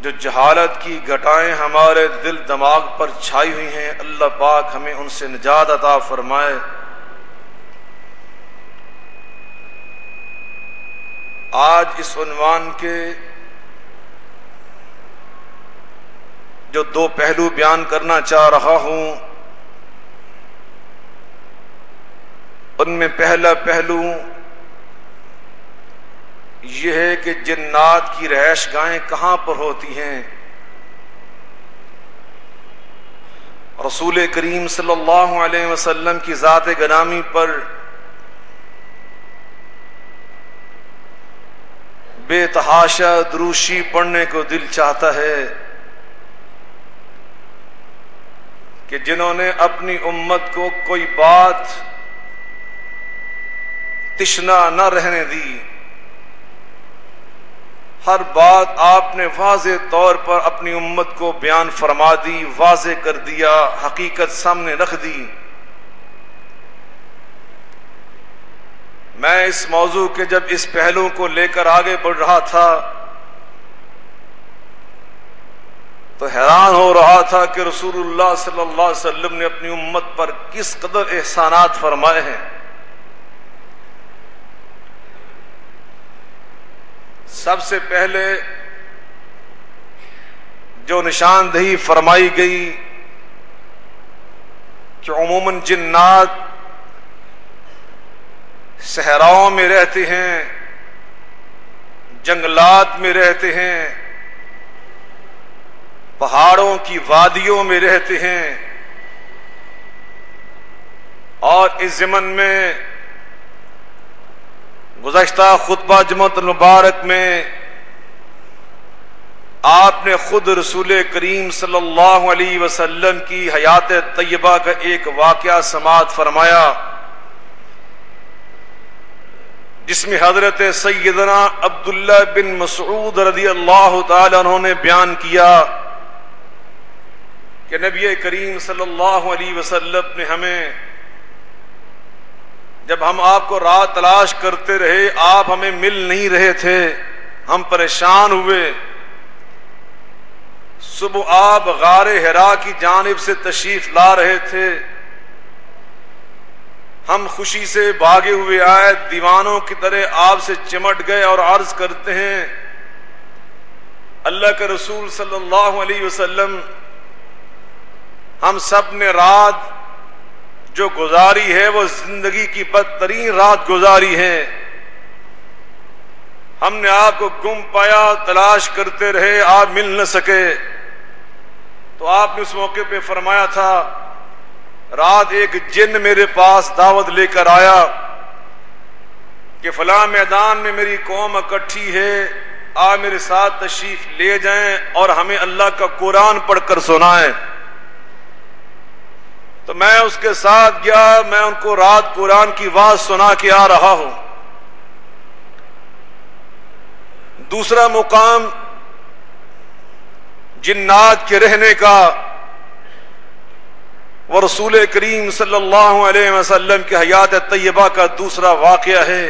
جو جہالت کی گھٹائیں ہمارے دل دماغ پر چھائی ہوئی ہیں، اللہ پاک ہمیں ان سے نجات عطا فرمائے۔ آج اس عنوان کے جو دو پہلو بیان کرنا چاہ رہا ہوں، ان میں پہلا پہلو یہ ہے کہ جنات کی رہائش گاہیں کہاں پر ہوتی ہیں۔ رسول کریم صلی اللہ علیہ وسلم کی ذات گرامی پر بے تحاشا دروشی پڑھنے کو دل چاہتا ہے کہ جنہوں نے اپنی امت کو کوئی بات تشنا نہ رہنے دی، ہر بات آپ نے واضح طور پر اپنی امت کو بیان فرما دی، واضح کر دیا، حقیقت سامنے رکھ دی۔ میں اس موضوع کے جب اس پہلو کو لے کر آگے بڑھ رہا تھا تو حیران ہو رہا تھا کہ رسول اللہ صلی اللہ علیہ وسلم نے اپنی امت پر کس قدر احسانات فرمائے ہیں۔ سب سے پہلے جو نشاندہی فرمائی گئی کہ عموماً جنات صحراؤں میں رہتے ہیں، جنگلات میں رہتے ہیں، پہاڑوں کی وادیوں میں رہتے ہیں، اور اس ضمن میں گزشتہ خطبہ جمعۃ المبارک میں آپ نے خود رسول کریم صلی اللہ علیہ وسلم کی حیات طیبہ کا ایک واقعہ سماعت فرمایا، جس میں حضرت سیدنا عبداللہ بن مسعود رضی اللہ تعالی عنہ نے بیان کیا کہ نبی کریم صلی اللہ علیہ وسلم نے ہمیں، جب ہم آپ کو راہ تلاش کرتے رہے، آپ ہمیں مل نہیں رہے تھے، ہم پریشان ہوئے، صبح آپ غار حرا کی جانب سے تشریف لا رہے تھے، ہم خوشی سے بھاگے ہوئے آئے، دیوانوں کی طرح آپ سے چمٹ گئے اور عرض کرتے ہیں اللہ کے رسول صلی اللہ علیہ وسلم، ہم سب نے رات جو گزاری ہے وہ زندگی کی بدترین رات گزاری ہے، ہم نے آپ کو گم پایا، تلاش کرتے رہے، آپ مل نہ سکے۔ تو آپ نے اس موقع پہ فرمایا تھا رات ایک جن میرے پاس دعوت لے کر آیا کہ فلاں میدان میں میری قوم اکٹھی ہے، آپ میرے ساتھ تشریف لے جائیں اور ہمیں اللہ کا قرآن پڑھ کر سنائیں۔ تو میں اس کے ساتھ گیا، میں ان کو رات قرآن کی واز سنا کے آ رہا ہوں۔ دوسرا مقام جنات کے رہنے کا وہ رسول کریم صلی اللہ علیہ وسلم کی حیات طیبہ کا دوسرا واقعہ ہے۔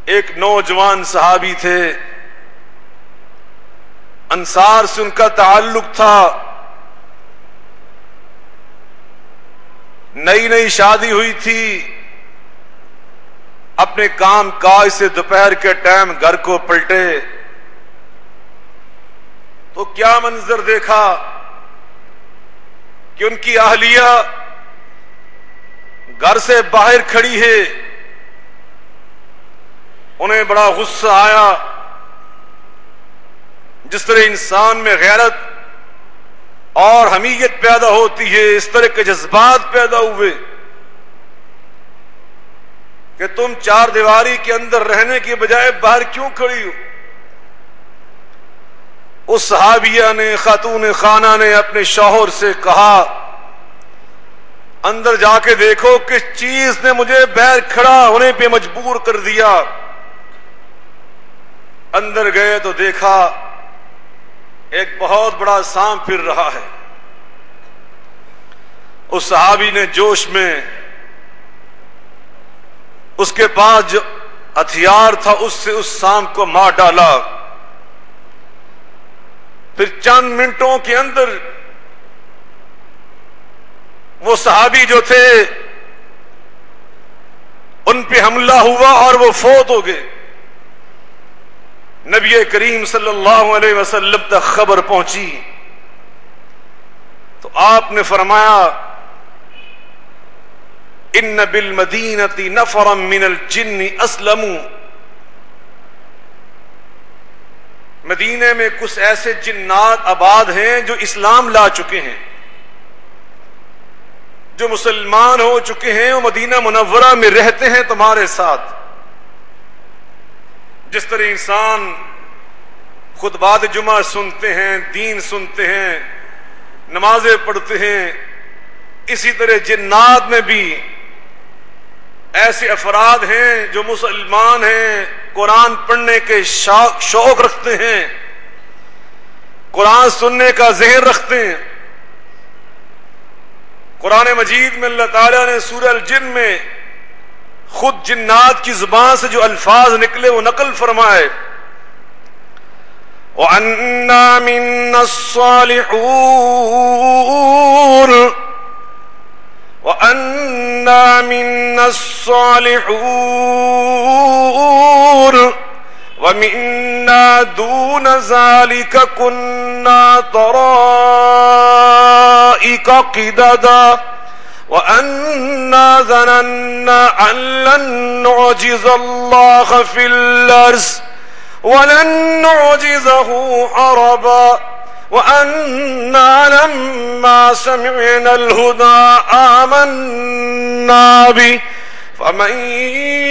ایک نوجوان صحابی تھے، انصار سے ان کا تعلق تھا، نئی نئی شادی ہوئی تھی، اپنے کام کاج سے دوپہر کے ٹائم گھر کو پلٹے تو کیا منظر دیکھا کہ ان کی اہلیہ گھر سے باہر کھڑی ہے۔ انہیں بڑا غصہ آیا، جس طرح انسان میں غیرت اور حمیت پیدا ہوتی ہے، اس طرح کے جذبات پیدا ہوئے کہ تم چار دیواری کے اندر رہنے کی بجائے باہر کیوں کھڑی ہو؟ اس صحابیہ نے، خاتون خانہ نے اپنے شوہر سے کہا اندر جا کے دیکھو کس چیز نے مجھے باہر کھڑا ہونے پہ مجبور کر دیا۔ اندر گئے تو دیکھا ایک بہت بڑا سانپ پھر رہا ہے۔ اس صحابی نے جوش میں اس کے پاس جو ہتھیار تھا اس سے اس سانپ کو مار ڈالا۔ پھر چند منٹوں کے اندر وہ صحابی جو تھے ان پہ حملہ ہوا اور وہ فوت ہو گئے. نبی کریم صلی اللہ علیہ وسلم تک خبر پہنچی تو آپ نے فرمایا ان بالمدینۃ نفرا من الجن اسلموا. مدینے میں کچھ ایسے جنات آباد ہیں جو اسلام لا چکے ہیں، جو مسلمان ہو چکے ہیں، وہ مدینہ منورہ میں رہتے ہیں تمہارے ساتھ. جس طرح انسان خطبات جمعہ سنتے ہیں، دین سنتے ہیں، نمازیں پڑھتے ہیں، اسی طرح جنات میں بھی ایسے افراد ہیں جو مسلمان ہیں، قرآن پڑھنے کے شوق رکھتے ہیں، قرآن سننے کا ذہن رکھتے ہیں. قرآن مجید میں اللہ تعالیٰ نے سورہ الجن میں خود جنات کی زبان سے جو الفاظ نکلے وہ نقل فرمائے. وَأَنَّا مِنَّا الصَّالِحُونَ وَأَنَّا مِنَّا الصَّالِحُونَ وَمِنَّا دُونَ ذَلِكَ كُنَّا طَرَائِقَ قِدَدًا وَأَنَّا ظَنَنَّا أَن لَّن نُّعْجِزَ اللَّهَ فِي الْأَرْضِ وَلَن نُّعْجِزَهُ هَرَبًا وَأَنَّا لَمَّا سَمِعْنَا الْهُدَىٰ آمَنَّا بِهِ فَمَن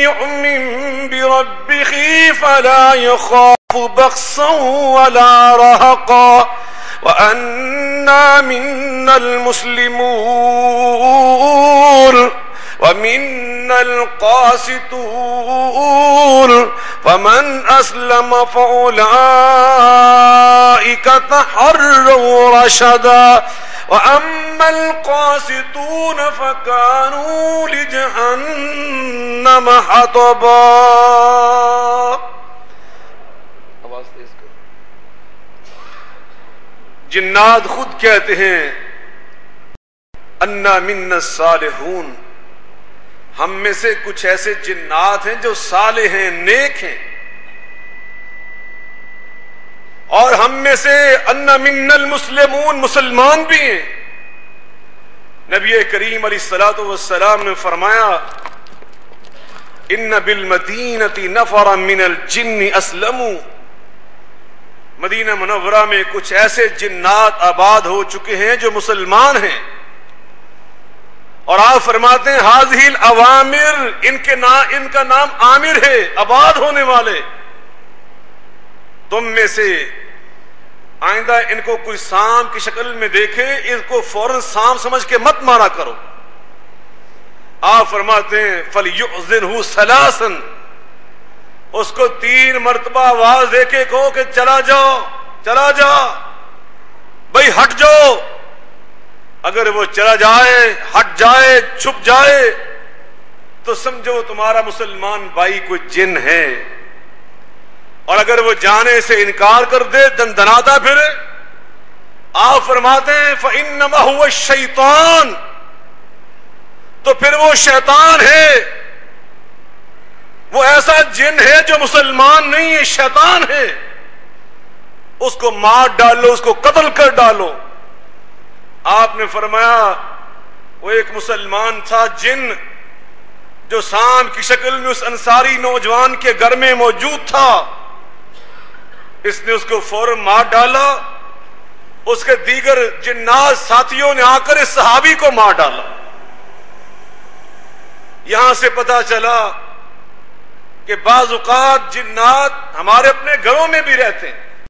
يُؤْمِن بِرَبِّهِ فَلَا يَخَافُ بَخْسًا وَلَا رَهَقًا وَأَنَّا مِنَّا الْمُسْلِمُونَ وَمِنَّا الْقَاسِطُونَ فَمَنْ أَسْلَمَ فَأُولَٰئِكَ تَحَرَّوْا رَشَدًا وَأَمَّا الْقَاسِطُونَ فَكَانُوا لِجَهَنَّمَ حَطَبًا. جنات خود کہتے ہیں انا منا الصالحون، ہم میں سے کچھ ایسے جنات ہیں جو صالح ہیں، نیک ہیں، اور ہم میں سے انا منا المسلمون، مسلمان بھی ہیں. نبی کریم علیہ الصلوۃ والسلام نے فرمایا ان بالمدینۃ نفرا من الجن اسلموا. مدینہ منورہ میں کچھ ایسے جنات آباد ہو چکے ہیں جو مسلمان ہیں، اور آپ فرماتے ہیں ہذہ الاوامر، ان کا نام عامر ہے، آباد ہونے والے. تم میں سے آئندہ ان کو کوئی سام کی شکل میں دیکھے اس کو فوراً سام سمجھ کے مت مارا کرو. آپ فرماتے ہیں فَلْيُؤْذِنْهُ ثَلَاثًا، اس کو 3 مرتبہ آواز دے کے کہو کہ چلا جاؤ، چلا جا بھائی، ہٹ جاؤ. اگر وہ چلا جائے، ہٹ جائے، چھپ جائے تو سمجھو تمہارا مسلمان بھائی کوئی جن ہے، اور اگر وہ جانے سے انکار کر دے، دندناتا پھرے، آپ فرماتے ہیں فَإِنَّمَا هُوَ الشَّيْطَانُ، تو پھر وہ شیطان ہے. وہ ایسا جن ہے جو مسلمان نہیں ہے، شیطان ہے. اس کو مار ڈالو، اس کو قتل کر ڈالو. آپ نے فرمایا وہ ایک مسلمان تھا جن جو سام کی شکل میں اس انصاری نوجوان کے گھر میں موجود تھا. اس نے اس کو فوراً مار ڈالا. اس کے دیگر جنات ساتھیوں نے آ کر اس صحابی کو مار ڈالا. یہاں سے پتا چلا کہ بعض اوقات جنات ہمارے اپنے گھروں میں بھی رہتے ہیں.